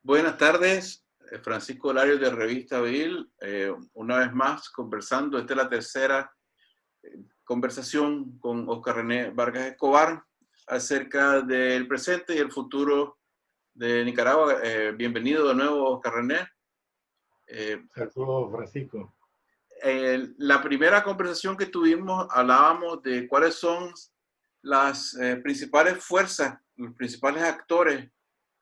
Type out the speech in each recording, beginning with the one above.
Buenas tardes, Francisco Lario de Revista Abril, una vez más conversando. Esta es la tercera conversación con Oscar René Vargas Escobar acerca del presente y el futuro de Nicaragua. Bienvenido de nuevo, Oscar René. Saludos, Francisco. La primera conversación que tuvimos hablábamos de cuáles son las principales fuerzas, los principales actores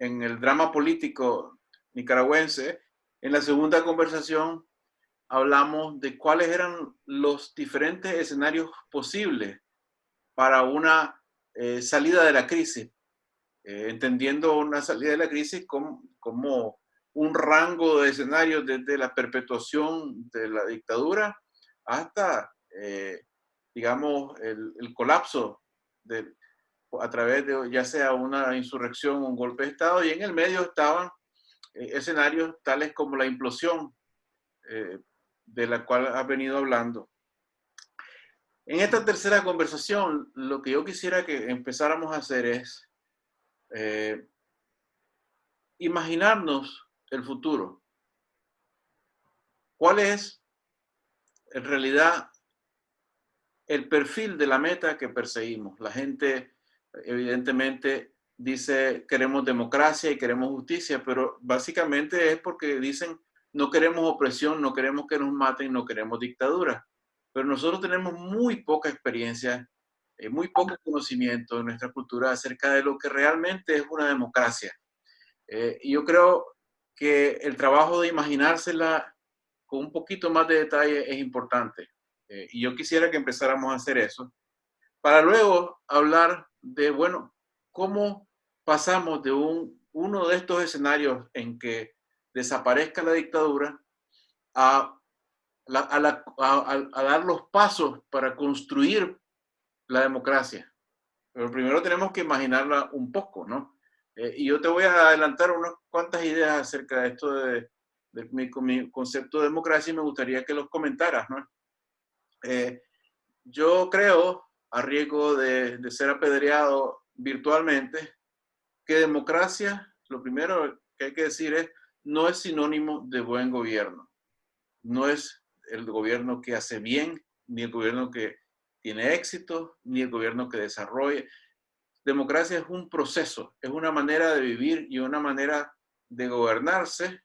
en el drama político nicaragüense. En la segunda conversación hablamos de cuáles eran los diferentes escenarios posibles para una salida de la crisis, entendiendo una salida de la crisis como un rango de escenarios desde la perpetuación de la dictadura hasta, digamos, el colapso de, a través de ya sea una insurrección o un golpe de Estado, y en el medio estaban escenarios tales como la implosión de la cual has venido hablando. En esta tercera conversación, lo que yo quisiera que empezáramos a hacer es imaginarnos el futuro. ¿Cuál es en realidad el perfil de la meta que perseguimos? La gente evidentemente dice queremos democracia y queremos justicia, pero básicamente es porque dicen no queremos opresión, no queremos que nos maten, no queremos dictadura. Pero nosotros tenemos muy poca experiencia, muy poco conocimiento en nuestra cultura acerca de lo que realmente es una democracia. Y yo creo que el trabajo de imaginársela con un poquito más de detalle es importante. Y yo quisiera que empezáramos a hacer eso, para luego hablar de, bueno, cómo pasamos de uno de estos escenarios en que desaparezca la dictadura a, a dar los pasos para construir la democracia. Pero primero tenemos que imaginarla un poco, ¿no? Y yo te voy a adelantar unas cuantas ideas acerca de esto de mi concepto de democracia y me gustaría que los comentaras, ¿no? Yo creo, a riesgo de ser apedreado virtualmente, que democracia, lo primero que hay que decir es, no es sinónimo de buen gobierno. No es el gobierno que hace bien, ni el gobierno que tiene éxito, ni el gobierno que desarrolla. Democracia es un proceso, es una manera de vivir y una manera de gobernarse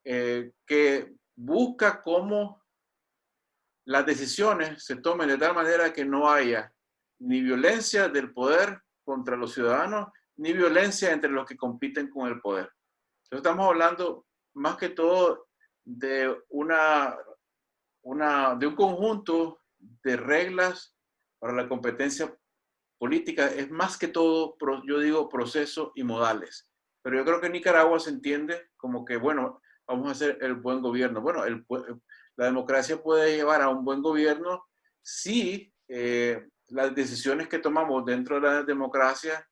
que busca cómo las decisiones se tomen de tal manera que no haya ni violencia del poder contra los ciudadanos, ni violencia entre los que compiten con el poder. Entonces estamos hablando más que todo de, de un conjunto de reglas para la competencia política. Es más que todo, yo digo, proceso y modales. Pero yo creo que en Nicaragua se entiende como que, bueno, vamos a hacer el buen gobierno. Bueno, la democracia puede llevar a un buen gobierno si las decisiones que tomamos dentro de la democracia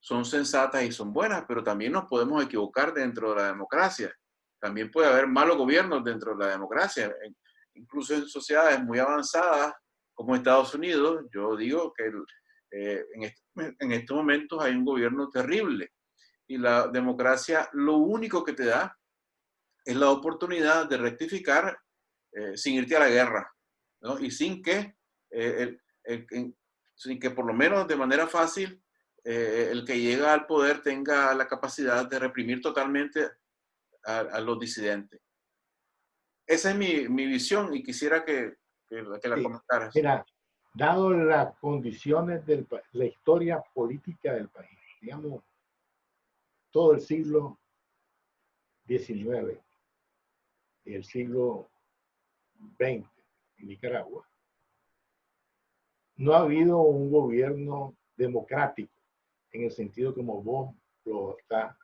son sensatas y son buenas, pero también nos podemos equivocar dentro de la democracia. También puede haber malos gobiernos dentro de la democracia. Incluso en sociedades muy avanzadas como Estados Unidos, yo digo que en estos momentos hay un gobierno terrible y la democracia lo único que te da es la oportunidad de rectificar sin irte a la guerra, ¿no? Y sin que por lo menos de manera fácil el que llega al poder tenga la capacidad de reprimir totalmente a los disidentes. Esa es mi visión y quisiera que la Sí. comentaras. Mira, dado las condiciones de la historia política del país, digamos, todo el siglo XIX y el siglo XX en Nicaragua, no ha habido un gobierno democrático en el sentido como vos lo estás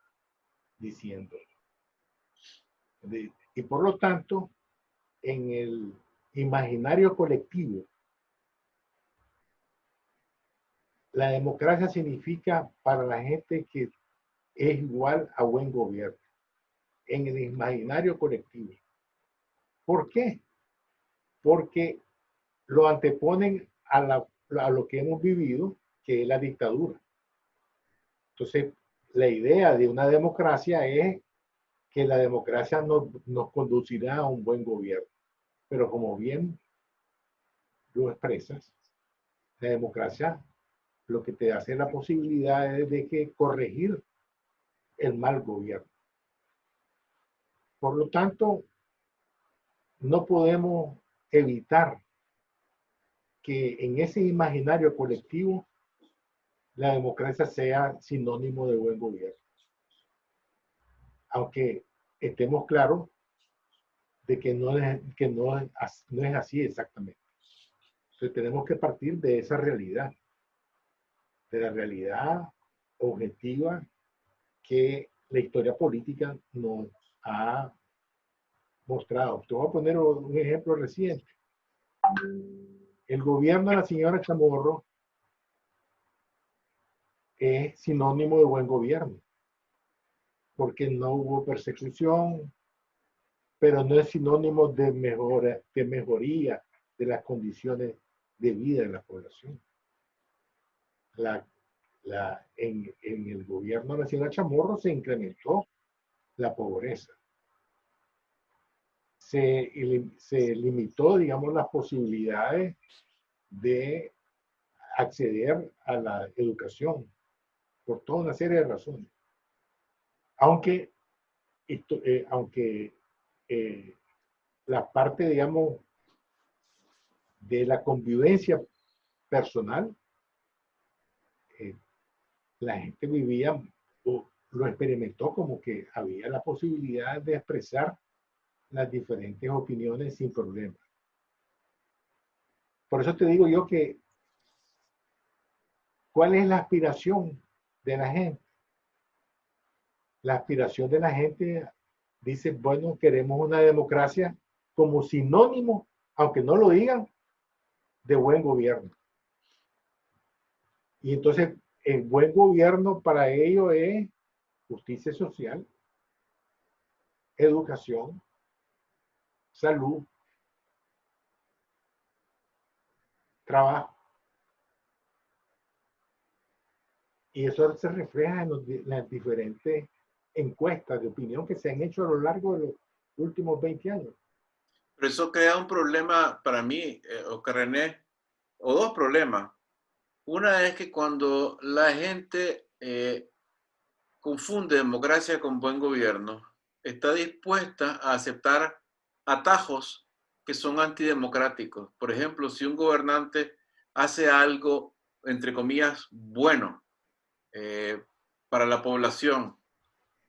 diciendo. Y por lo tanto, en el imaginario colectivo, la democracia significa para la gente que es igual a buen gobierno, en el imaginario colectivo. ¿Por qué? Porque lo anteponen a lo que hemos vivido, que es la dictadura. Entonces, la idea de una democracia es que la democracia nos conducirá a un buen gobierno. Pero como bien lo expresas, la democracia lo que te hace la posibilidad es de que corregir el mal gobierno. Por lo tanto, no podemos evitar que en ese imaginario colectivo la democracia sea sinónimo de buen gobierno. Aunque estemos claros de que no es así exactamente. Entonces tenemos que partir de esa realidad, de la realidad objetiva que la historia política nos ha mostrado. Te voy a poner un ejemplo reciente. El gobierno de la señora Chamorro es sinónimo de buen gobierno, porque no hubo persecución, pero no es sinónimo de mejoría de las condiciones de vida de la población. En el gobierno de la señora Chamorro se incrementó la pobreza. Se limitó, digamos, las posibilidades de acceder a la educación por toda una serie de razones. Aunque la parte, digamos, de la convivencia personal, la gente vivía o lo experimentó como que había la posibilidad de expresar las diferentes opiniones sin problema. Por eso te digo yo que, ¿cuál es la aspiración de la gente? La aspiración de la gente dice, bueno, queremos una democracia como sinónimo, aunque no lo digan, de buen gobierno. Y entonces, el buen gobierno para ello es justicia social, educación, salud, trabajo. Y eso se refleja en las diferentes encuestas de opinión que se han hecho a lo largo de los últimos 20 años. Pero eso crea un problema para mí, Oscar René, o dos problemas. Una es que cuando la gente confunde democracia con buen gobierno, está dispuesta a aceptar atajos que son antidemocráticos. Por ejemplo, si un gobernante hace algo, entre comillas, bueno para la población,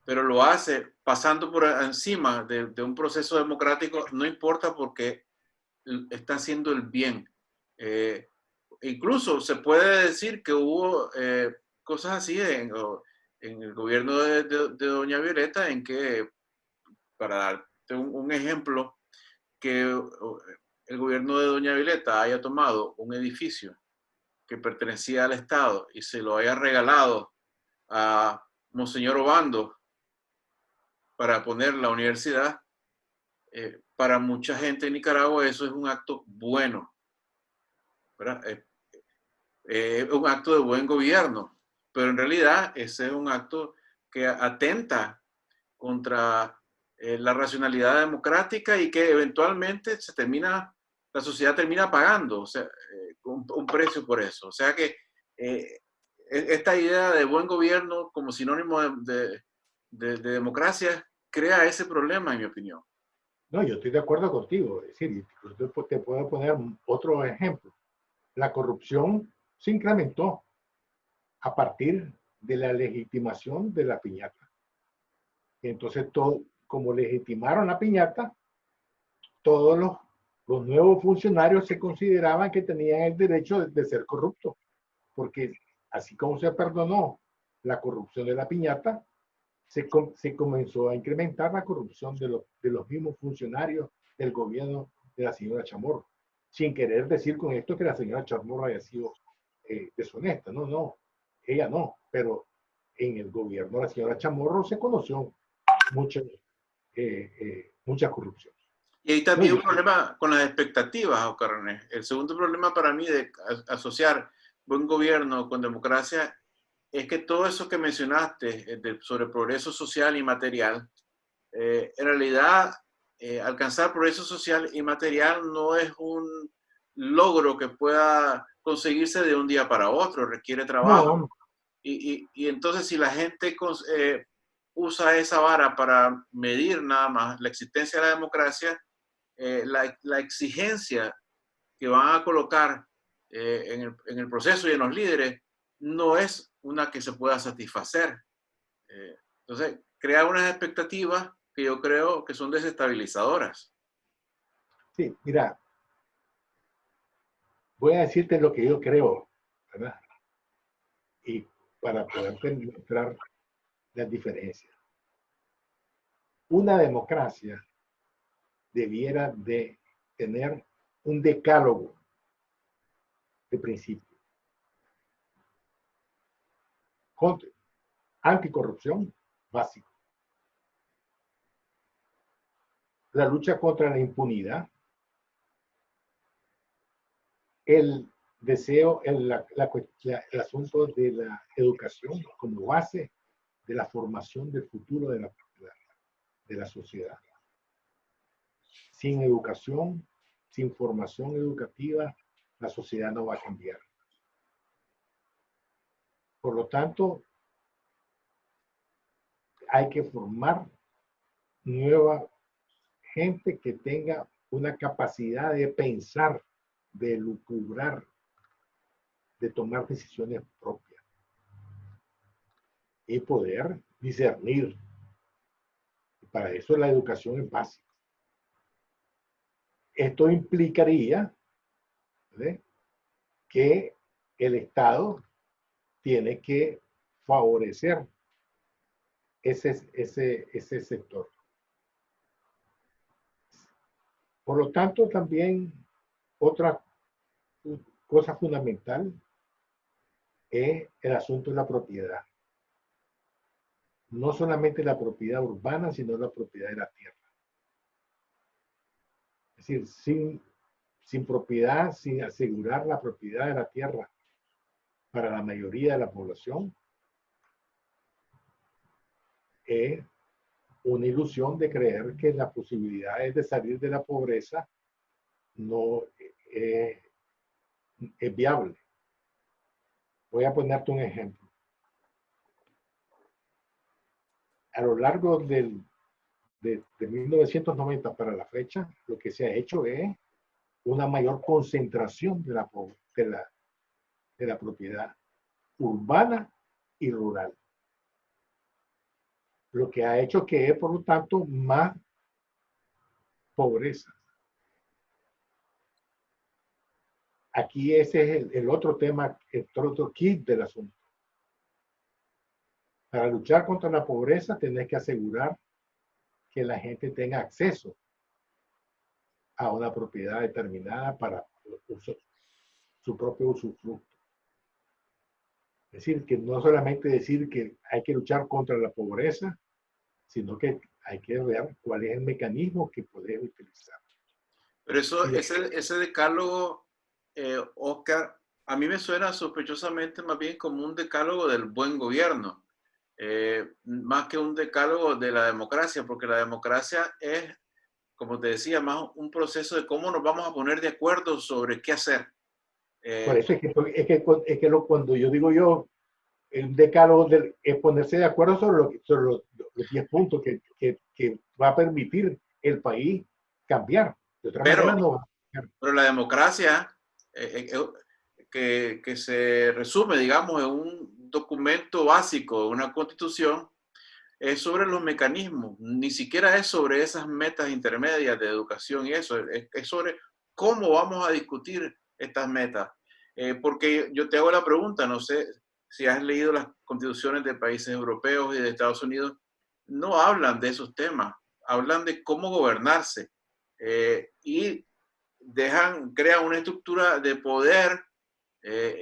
pero lo hace pasando por encima de un proceso democrático, no importa porque está haciendo el bien. Incluso se puede decir que hubo cosas así en el gobierno de doña Violeta, en que, para darte un ejemplo, que el gobierno de doña Violeta haya tomado un edificio que pertenecía al Estado y se lo haya regalado a Monseñor Obando para poner la universidad, para mucha gente en Nicaragua eso es un acto bueno, ¿verdad? Un acto de buen gobierno, pero en realidad ese es un acto que atenta contra la racionalidad democrática y que eventualmente la sociedad termina pagando, o sea, un precio por eso. O sea que esta idea de buen gobierno como sinónimo de democracia crea ese problema, en mi opinión. No, yo estoy de acuerdo contigo. Es decir, te puedo poner otro ejemplo. La corrupción se incrementó a partir de la legitimación de la piñata. Y entonces, como legitimaron la piñata, todos los nuevos funcionarios se consideraban que tenían el derecho de ser corruptos, porque así como se perdonó la corrupción de la piñata, se comenzó a incrementar la corrupción de los mismos funcionarios del gobierno de la señora Chamorro, sin querer decir con esto que la señora Chamorro haya sido deshonesta, no, ella no, pero en el gobierno de la señora Chamorro se conoció mucha, mucha corrupción. Y ahí también un problema con las expectativas, Oscar René. El segundo problema para mí de asociar buen gobierno con democracia es que todo eso que mencionaste sobre progreso social y material, en realidad alcanzar progreso social y material no es un logro que pueda conseguirse de un día para otro, requiere trabajo. No, Y entonces si la gente usa esa vara para medir nada más la existencia de la democracia, la exigencia que van a colocar en el proceso y en los líderes no es una que se pueda satisfacer. Entonces, crea unas expectativas que yo creo que son desestabilizadoras. sí, mira, voy a decirte lo que yo creo, ¿verdad? Y para poder demostrar las diferencias. Una democracia debiera de tener un decálogo de principios. Anticorrupción, básico. La lucha contra la impunidad, el deseo, el asunto de la educación como base de la formación del futuro de la sociedad. Sin educación, sin formación educativa, la sociedad no va a cambiar. Por lo tanto, hay que formar nueva gente que tenga una capacidad de pensar, de lucubrar, de tomar decisiones propias y poder discernir. Para eso la educación es básica. Esto implicaría, ¿vale?, que el Estado tiene que favorecer ese sector. Por lo tanto, también otra cosa fundamental es el asunto de la propiedad. No solamente la propiedad urbana, sino la propiedad de la tierra. Es decir, sin propiedad, sin asegurar la propiedad de la tierra para la mayoría de la población, es una ilusión de creer que las posibilidades de salir de la pobreza no es viable. Voy a ponerte un ejemplo. A lo largo de 1990 para la fecha, lo que se ha hecho es una mayor concentración de la propiedad urbana y rural. Lo que ha hecho que es, por lo tanto, más pobreza. Aquí ese es el otro tema, el otro kit del asunto. Para luchar contra la pobreza, tenés que asegurar que la gente tenga acceso a una propiedad determinada para su propio usufructo. Es decir, que no solamente decir que hay que luchar contra la pobreza, sino que hay que ver cuál es el mecanismo que podés utilizar. Pero eso, Sí, ese decálogo, Oscar, a mí me suena sospechosamente más bien como un decálogo del buen gobierno, más que un decálogo de la democracia, porque la democracia es, como te decía, más un proceso de cómo nos vamos a poner de acuerdo sobre qué hacer. por eso cuando yo digo el decálogo es ponerse de acuerdo sobre los 10 puntos que va a permitir el país cambiar. De otra pero, manera no va a cambiar. pero la democracia, que se resume, digamos, en un documento básico, una constitución, es sobre los mecanismos, ni siquiera es sobre esas metas intermedias de educación y eso, es sobre cómo vamos a discutir estas metas. Porque yo te hago la pregunta, no sé si has leído las constituciones de países europeos y de Estados Unidos, no hablan de esos temas, hablan de cómo gobernarse y crean una estructura de poder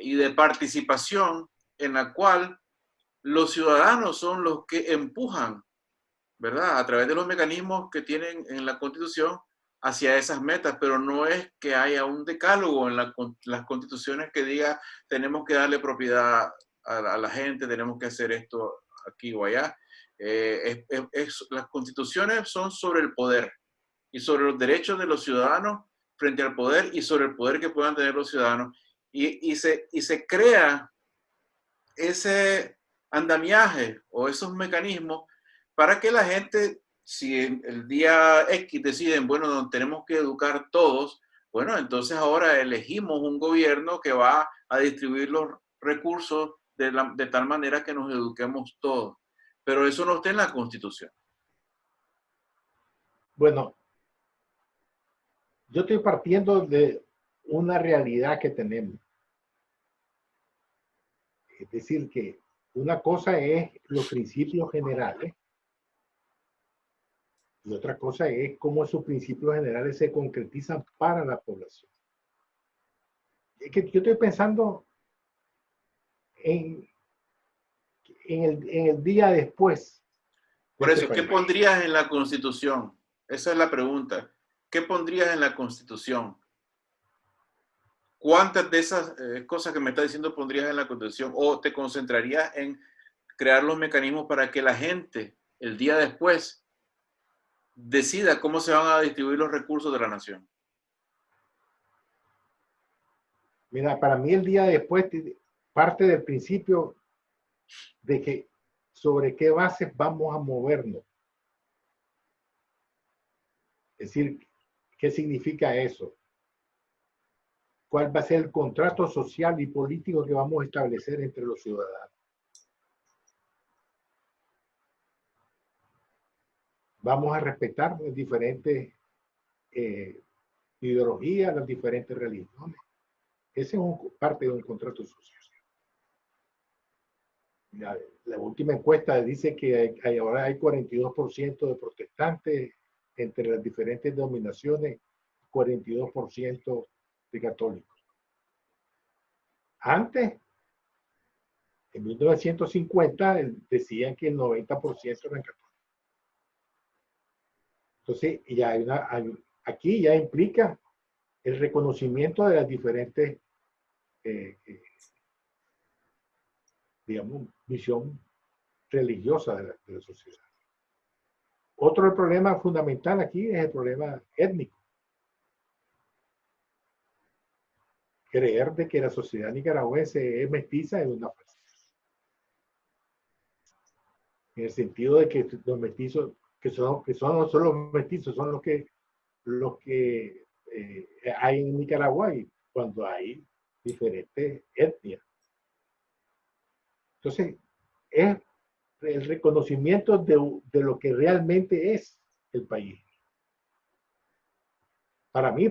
y de participación en la cual los ciudadanos son los que empujan, ¿verdad? A través de los mecanismos que tienen en la Constitución hacia esas metas, pero no es que haya un decálogo en las constituciones que diga tenemos que darle propiedad a la gente, tenemos que hacer esto aquí o allá. Las constituciones son sobre el poder y sobre los derechos de los ciudadanos frente al poder y sobre el poder que puedan tener los ciudadanos. Y se crea ese andamiaje o esos mecanismos para que la gente, si el día X deciden, bueno, tenemos que educar todos, bueno, entonces ahora elegimos un gobierno que va a distribuir los recursos de tal manera que nos eduquemos todos. Pero eso no está en la Constitución. Bueno, yo estoy partiendo de una realidad que tenemos. Es decir, que una cosa es los principios generales y otra cosa es cómo esos principios generales se concretizan para la población. Es que yo estoy pensando en, en el día después de Por este eso, ¿qué país. pondrías en la Constitución? Esa es la pregunta. ¿Qué pondrías en la Constitución? ¿Cuántas de esas cosas que me estás diciendo pondrías en la Constitución? ¿O te concentrarías en crear los mecanismos para que la gente, el día después, decida cómo se van a distribuir los recursos de la nación? Mira, para mí el día después parte del principio de que sobre qué bases vamos a movernos. Es decir, ¿qué significa eso? ¿Cuál va a ser el contrato social y político que vamos a establecer entre los ciudadanos? Vamos a respetar las diferentes ideologías, las diferentes religiones. Ese es parte de un contrato social. La última encuesta dice que ahora hay 42% de protestantes entre las diferentes denominaciones, 42% de católicos. Antes, en 1950, decían que el 90% eran católicos. Entonces, ya aquí ya implica el reconocimiento de las diferentes, digamos, visión religiosa de la sociedad. Otro problema fundamental aquí es el problema étnico. Creer de que la sociedad nicaragüense es mestiza es una falsedad. En el sentido de que los mestizos, que son no solo los mestizos, son los que hay en Nicaragua y cuando hay diferentes etnias. Entonces, es el reconocimiento de lo que realmente es el país. Para mí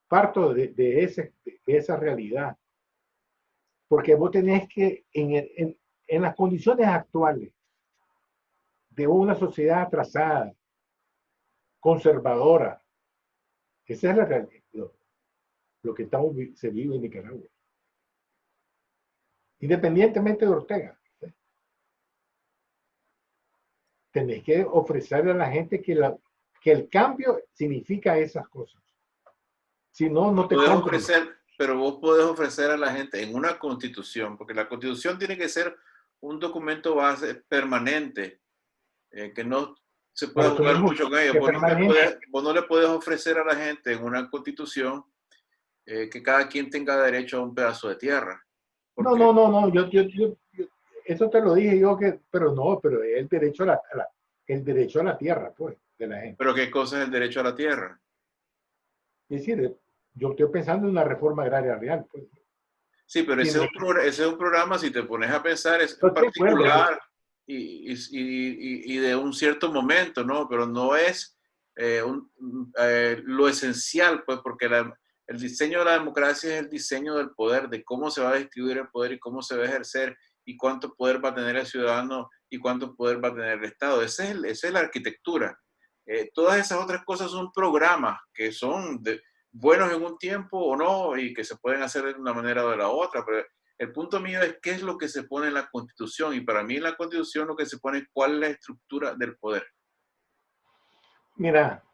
parto de esa realidad. Porque vos tenés que, en las condiciones actuales de una sociedad atrasada, conservadora, esa es la realidad, lo que se vive en Nicaragua. Independientemente de Ortega, ¿sí? Tenés que ofrecerle a la gente que el cambio significa esas cosas. Si no, no te compran. Pero vos podés ofrecer a la gente en una constitución, porque la constitución tiene que ser un documento base permanente, que no se puede jugar mucho con ello. Vos no le puedes ofrecer a la gente en una constitución que cada quien tenga derecho a un pedazo de tierra. No, eso te lo dije yo, pero es el derecho el derecho a la tierra, pues, de la gente. Pero ¿qué cosa es el derecho a la tierra? Es decir, yo estoy pensando en una reforma agraria real, pues. Sí, pero ese es un programa, si te pones a pensar, es particular y de un cierto momento, ¿no? Pero no es lo esencial, pues, porque el diseño de la democracia es el diseño del poder, de cómo se va a distribuir el poder y cómo se va a ejercer y cuánto poder va a tener el ciudadano y cuánto poder va a tener el Estado. Esa es la arquitectura. Todas esas otras cosas son programas que son buenos en un tiempo o no y que se pueden hacer de una manera o de la otra, pero el punto mío es qué es lo que se pone en la Constitución y para mí en la Constitución lo que se pone es cuál es la estructura del poder. Mira,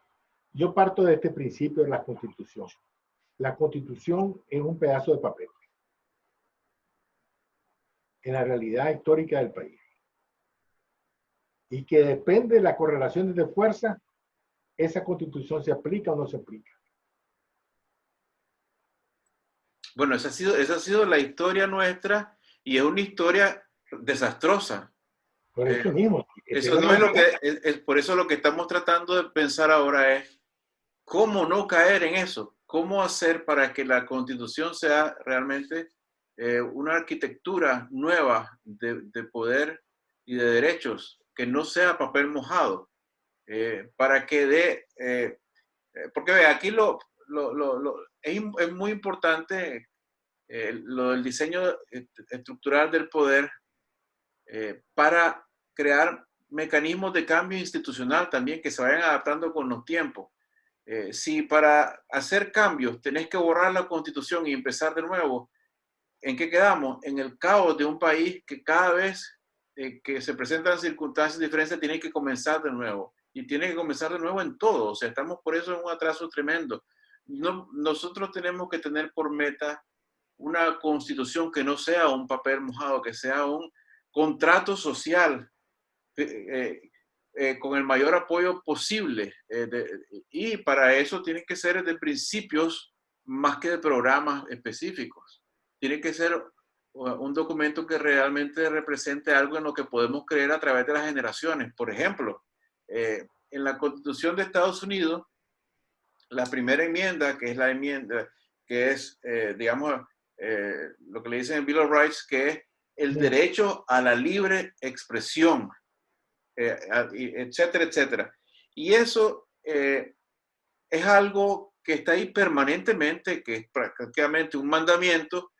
yo parto de este principio de la Constitución. La Constitución es un pedazo de papel. en la realidad histórica del país. Y que depende de las correlaciones de fuerza, esa constitución se aplica o no se aplica. Bueno, esa ha sido la historia nuestra y es una historia desastrosa. Por eso mismo. Eso no es lo que, es por eso lo que estamos tratando de pensar ahora es cómo no caer en eso, cómo hacer para que la Constitución sea realmente una arquitectura nueva de poder y de derechos, que no sea papel mojado, para que dé, porque ve, aquí es muy importante lo del diseño estructural del poder para crear mecanismos de cambio institucional también que se vayan adaptando con los tiempos. Si para hacer cambios tenés que borrar la constitución y empezar de nuevo, ¿en qué quedamos? En el caos de un país que cada vez que se presentan circunstancias diferentes tiene que comenzar de nuevo. Y tiene que comenzar de nuevo en todo. O sea, estamos por eso en un atraso tremendo. No, nosotros tenemos que tener por meta una constitución que no sea un papel mojado, que sea un contrato social con el mayor apoyo posible. Y para eso tiene que ser de principios más que de programas específicos. Tiene que ser un documento que realmente represente algo en lo que podemos creer a través de las generaciones. Por ejemplo, en la Constitución de Estados Unidos, la primera enmienda, que es la enmienda, que es, digamos, lo que le dicen en Bill of Rights, que es el derecho a la libre expresión, etcétera, etcétera. Y eso es algo que está ahí permanentemente, que es prácticamente un mandamiento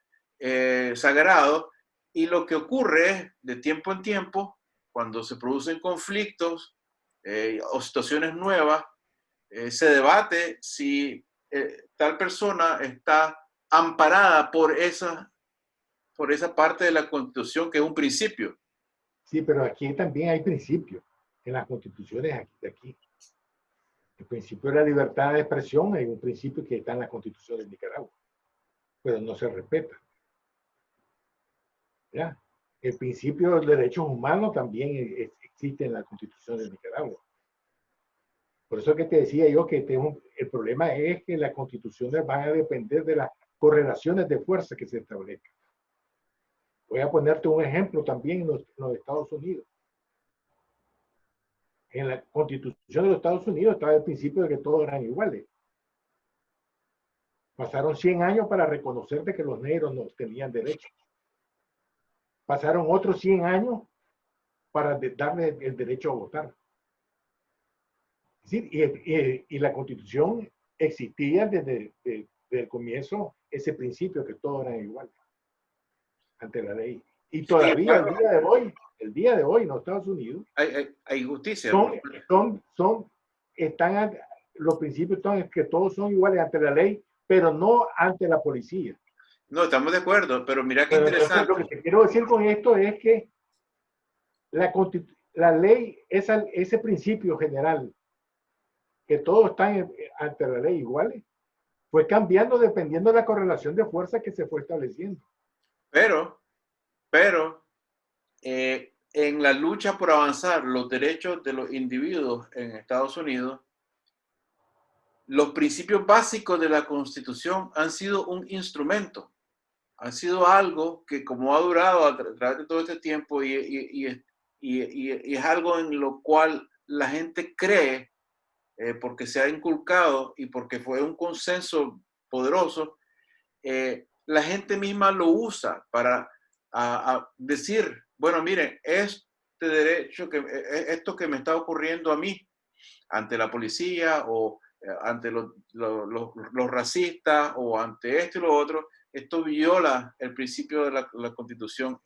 sagrado, y lo que ocurre es, de tiempo en tiempo, cuando se producen conflictos o situaciones nuevas, se debate si tal persona está amparada por esa parte de la Constitución que es un principio. Sí, pero aquí también hay principios en las constituciones de aquí. El principio de la libertad de expresión es un principio que está en la Constitución de Nicaragua, pero no se respeta. ¿Ya? El principio de los derechos humanos también existe en la Constitución de Nicaragua. Por eso que te decía yo que el problema es que las constituciones van a depender de las correlaciones de fuerza que se establezcan. Voy a ponerte un ejemplo también en los Estados Unidos. En la Constitución de los Estados Unidos estaba el principio de que todos eran iguales. Pasaron 100 años para reconocer de que los negros no tenían derechos. Pasaron otros 100 años para darle el derecho a votar. Es decir, y la Constitución existía desde el comienzo ese principio que todos eran iguales ante la ley. Y todavía el día de hoy en los Estados Unidos hay justicia. Los principios son que todos son iguales ante la ley, pero no ante la policía. No, estamos de acuerdo, pero mira qué interesante. Lo que te quiero decir con esto es que la ley, ese principio general, que todos están ante la ley iguales, fue cambiando dependiendo de la correlación de fuerza que se fue estableciendo. Pero en la lucha por avanzar los derechos de los individuos en Estados Unidos, los principios básicos de la Constitución han sido un instrumento, han sido algo que como ha durado a través de todo este tiempo y es algo en lo cual la gente cree porque se ha inculcado y porque fue un consenso poderoso, la gente misma lo usa para a decir, bueno, miren, este derecho, esto que me está ocurriendo a mí ante la policía o ante los racistas o ante esto y lo otro, esto viola el principio de la Constitución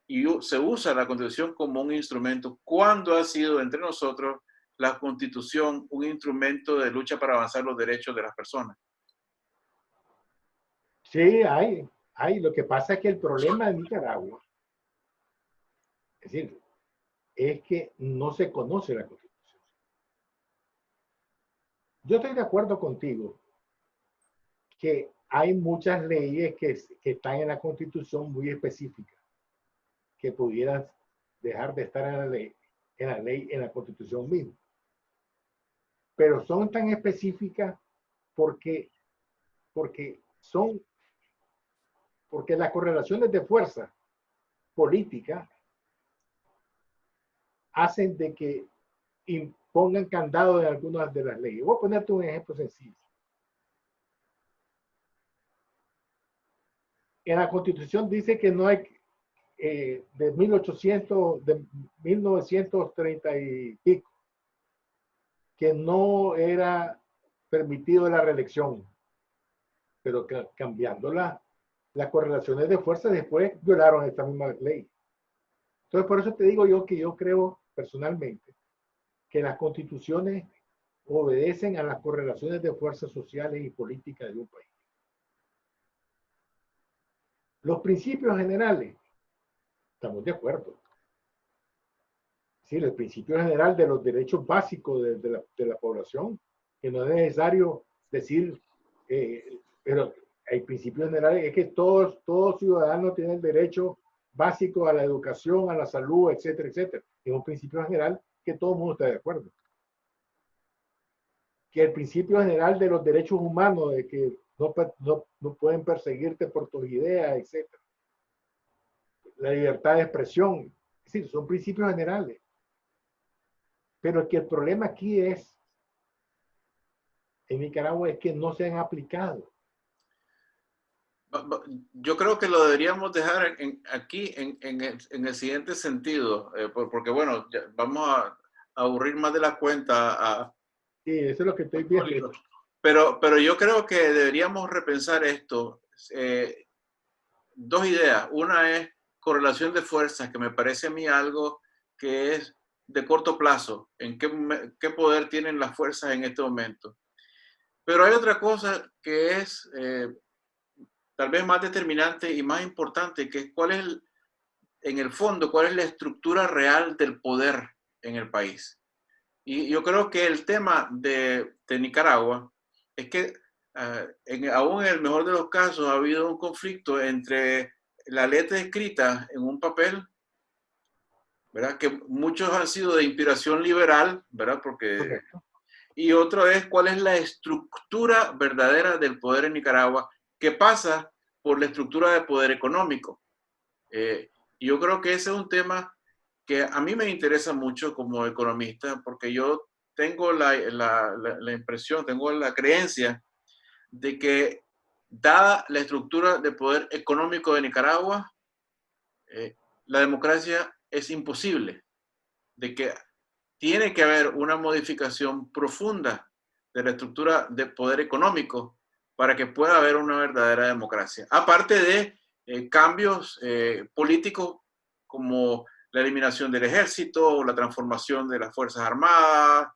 y se usa la Constitución como un instrumento. ¿Cuándo ha sido entre nosotros la Constitución un instrumento de lucha para avanzar los derechos de las personas? Sí, hay. Lo que pasa es que el problema de Nicaragua, es decir, es que no se conoce la Constitución. Yo estoy de acuerdo contigo que hay muchas leyes que están en la Constitución muy específicas. que pudieran dejar de estar en la Constitución misma. Pero son tan específicas porque, porque porque las correlaciones de fuerza política hacen de que impongan candado en algunas de las leyes. Voy a ponerte un ejemplo sencillo. En la Constitución dice que no hay de 1930 y pico, que no era permitido la reelección, pero que, cambiando las correlaciones de fuerza después violaron esta misma ley. Entonces, por eso te digo yo que yo creo personalmente que las constituciones obedecen a las correlaciones de fuerzas sociales y políticas de un país. Los principios generales, estamos de acuerdo. Sí, el principio general de los derechos básicos de la población, que no es necesario decir, pero el principio general es que todos ciudadanos tienen derecho básico a la educación, a la salud, etcétera, etcétera. Es un principio general que todo el mundo está de acuerdo. Que el principio general de los derechos humanos, de que no pueden perseguirte por tus ideas, etcétera. La libertad de expresión, es decir, son principios generales. Pero que el problema aquí es, en Nicaragua, es que no se han aplicado. Yo creo que lo deberíamos dejar aquí en el siguiente sentido, porque bueno, vamos a aburrir más de la cuenta. Sí, eso es lo que estoy viendo. Pero yo creo que deberíamos repensar esto. Dos ideas. Una es correlación de fuerzas, que me parece a mí algo que es de corto plazo, en qué poder tienen las fuerzas en este momento. Pero hay otra cosa que es tal vez más determinante y más importante, que es en el fondo, cuál es la estructura real del poder en el país. Y yo creo que el tema de Nicaragua es que aún en el mejor de los casos ha habido un conflicto entre la letra escrita en un papel, ¿verdad? Que muchos han sido de inspiración liberal, ¿verdad? Correcto. Y otro es cuál es la estructura verdadera del poder en Nicaragua, que pasa por la estructura de poder económico. Yo creo que ese es un tema que a mí me interesa mucho como economista, porque yo tengo la impresión, tengo la creencia de que, dada la estructura de poder económico de Nicaragua, la democracia es imposible, de que tiene que haber una modificación profunda de la estructura de poder económico para que pueda haber una verdadera democracia. Aparte de cambios políticos como la eliminación del ejército, la transformación de las Fuerzas Armadas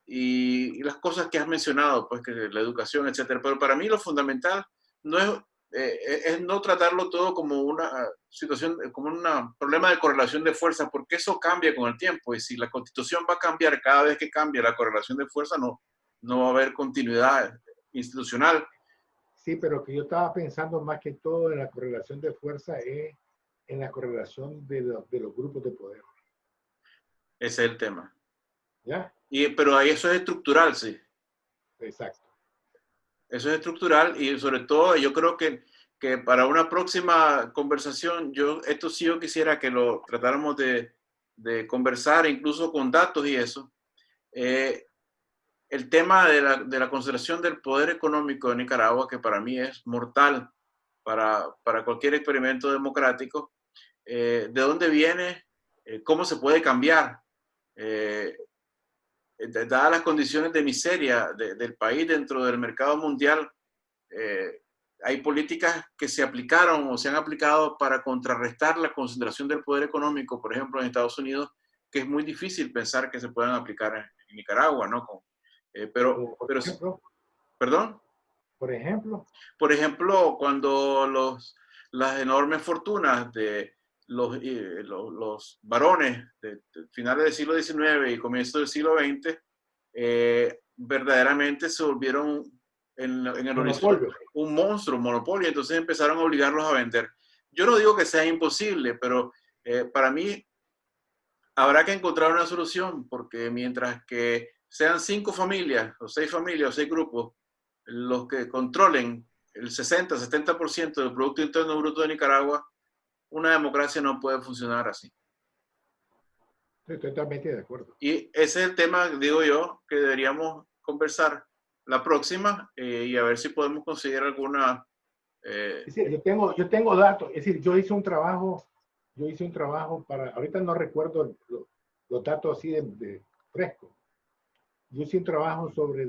y las cosas que has mencionado, pues que la educación, etcétera. Pero para mí lo fundamental no es no tratarlo todo como una situación, como un problema de correlación de fuerzas, porque eso cambia con el tiempo. Y si la Constitución va a cambiar cada vez que cambia la correlación de fuerzas, no va a haber continuidad institucional. Sí, pero que yo estaba pensando más que todo en la correlación de fuerza es en la correlación de los grupos de poder. Ese es el tema. ¿Ya? Pero ahí eso es estructural, sí. Exacto. Eso es estructural y sobre todo yo creo que para una próxima conversación, esto sí yo quisiera que lo tratáramos de conversar, incluso con datos y eso. El tema de la consideración del poder económico de Nicaragua, que para mí es mortal para cualquier experimento democrático, de dónde viene, cómo se puede cambiar, dadas las condiciones de miseria del país dentro del mercado mundial. Hay políticas que se aplicaron o se han aplicado para contrarrestar la concentración del poder económico, por ejemplo, en Estados Unidos, que es muy difícil pensar que se puedan aplicar en Nicaragua, ¿no? Por ejemplo, ¿Perdón? Por ejemplo, cuando las enormes fortunas de los varones de finales del siglo XIX y comienzo del siglo XX verdaderamente se volvieron en el horizonte un monstruo, un monopolio, entonces empezaron a obligarlos a vender. yo no digo que sea imposible, pero para mí habrá que encontrar una solución, porque mientras que sean 5 familias, o 6 familias, o 6 grupos, los que controlen el 60-70% del Producto Interno Bruto de Nicaragua, una democracia no puede funcionar así. Estoy totalmente de acuerdo. Y ese es el tema, digo yo, que deberíamos conversar la próxima y a ver si podemos conseguir alguna... Es decir, yo tengo datos, es decir, yo hice un trabajo para, ahorita no recuerdo los datos así de fresco. Yo hice un trabajo sobre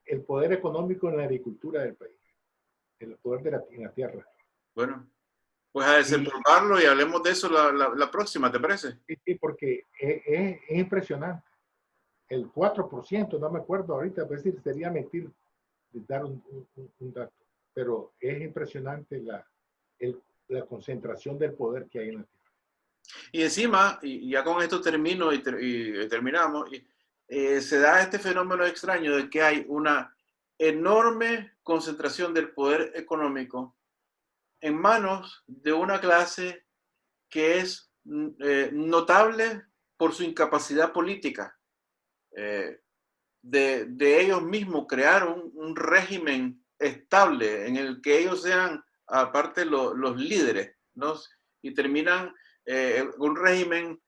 el poder económico en la agricultura del país, el poder en la tierra. Bueno, pues a desempolvarlo y hablemos de eso la próxima, ¿te parece? Sí, porque es impresionante. El 4%, no me acuerdo ahorita, es decir, sería mentir dar un dato, pero es impresionante la concentración del poder que hay en la tierra. Y encima, y ya con esto termino y terminamos, se da este fenómeno extraño de que hay una enorme concentración del poder económico en manos de una clase que es notable por su incapacidad política. De ellos mismos crear un régimen estable en el que ellos sean, aparte, los líderes, ¿no? Y terminan un régimen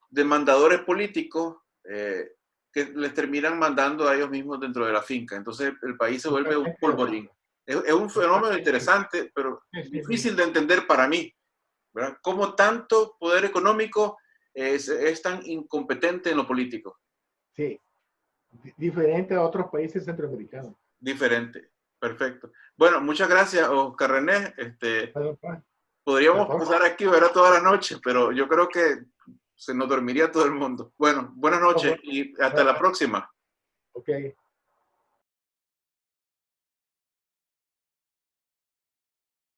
de mandadores políticos que les terminan mandando a ellos mismos dentro de la finca. Entonces el país se vuelve un polvorín. Es un fenómeno interesante, pero difícil de entender para mí, ¿verdad? ¿Cómo tanto poder económico es tan incompetente en lo político? Sí, diferente a otros países centroamericanos. Diferente, perfecto. Bueno, muchas gracias, Oscar René. Podríamos pasar aquí, ¿verdad? Toda la noche, pero yo creo que se nos dormiría todo el mundo. Bueno, buenas noches y hasta la próxima. Ok.